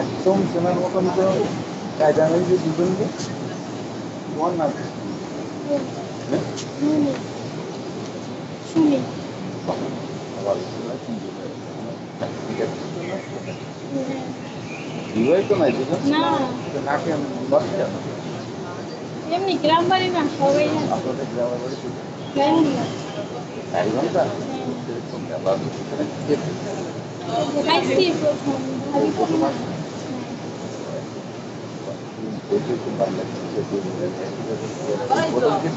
একদম চেনার মতন তো কায়দা নেই যে দুজনকে তোমার নাম বিবাহিত নাই দুজন নাকে বাচ্চা এমনি গ্রাম বাড়ি না সবাই আপনাদের গ্রামের বাড়ি এক ঘন্টা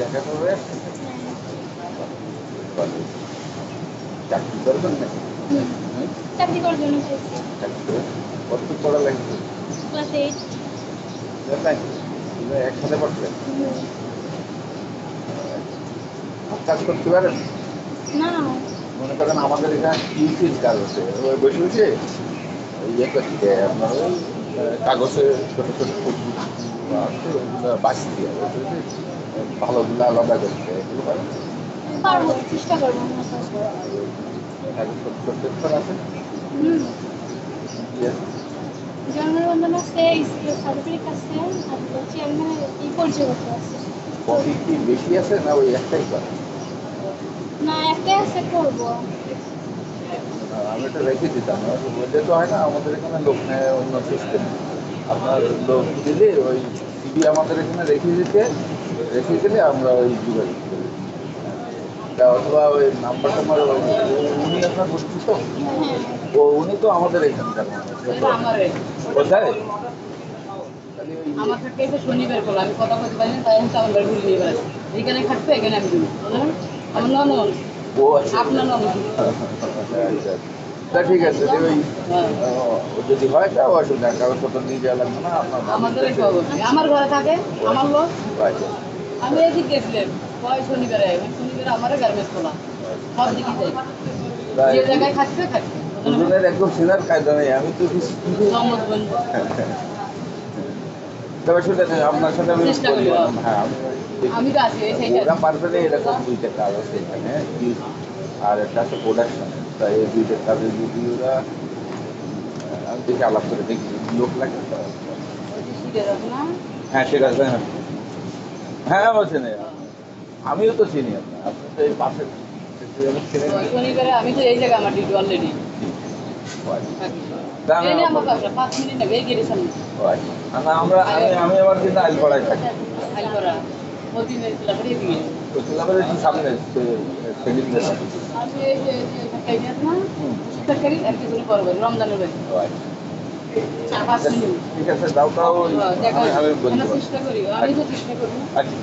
দেখা করে চাকরি করবেন নাকি চাকরি করার জন্য কত পড়া লাগবে ক্লাস 8 একসাথে পড়ছেন কাজ করতে পারেন না মনে করেন আমাদের এখানে ইউসির কাজ আছে ওই বসে বসে ইয়ে করতে আপনার ওই কাগজে ছোটো ছোটো ওইগুলো বাঁচি দিয়ে ভালোগুলো আলাদা করতে এগুলো পারেন পারবো চেষ্টা করবো কাগজপত্র আছে জন্মবন্ধন আছে স্কুলের সার্টিফিকেট আছে আর চেয়ারম্যানের এই পরিচয়পত্র আছে কপি কি বেশি আছে না ওই একটাই করে না একটাই আছে করবো আমি এটা রেখে দিতাম বললে তো হয় না আমাদের এখানে লোক নেয় অন্য সিস্টেম আপনার লোক দিলে ওই সিবি আমাদের এখানে রেখে দিলে আমরা ওই যোগাযোগ করি অথবা ওই নাম্বারটা আমার উনি আপনার পরিচিত ও উনি তো আমাদের এখানকার কোথায় আমার থেকে শনিবার করলো আমি কথা বলতে পারি না তাই আমি আমার বাড়ি ঘুরে নিয়ে বেড়াচ্ছি এখানে থাকবে এখানে আমি দিই আমার ননদ ও আচ্ছা আপনার ননদ তা ঠিক আছে ওই যদি হয় তা অসুবিধা কাগজপত্র নিয়ে যাওয়া লাগবে না আমাদের আমার ঘরে থাকে আমার লোক আচ্ছা আমি এদিকে গেছিলাম শনিবারে আমারও গার্মেন্টস খোলা সব দিকে যাই যে জায়গায় থাকবে থাকবে দুজনের একদম চেনার কায়দা নেই আমি তো তবে শুনে আপনার সাথে আমি হ্যাঁ আমি তো আছি ওরা পারবে না এরকম দুইটা কাজ আছে এখানে আর একটা আছে প্রোডাকশন তাই এই দুইটা কাজের যদি ওরা দেখে আলাপ করে দেখি লোক লাগে হ্যাঁ সেটা হ্যাঁ আমার চেনে আমিও তো চিনি আপনার আপনি তো এই পাশে শনিবারে আমি তো এই জায়গায় আমার ডিউটি অলরেডি আমি আমার কিন্তু আইলপাড়ায় থাকি সামনে রমজানের ঠিক আছে দাও তাও আমি চেষ্টা করি আমি তো চেষ্টা করি আচ্ছা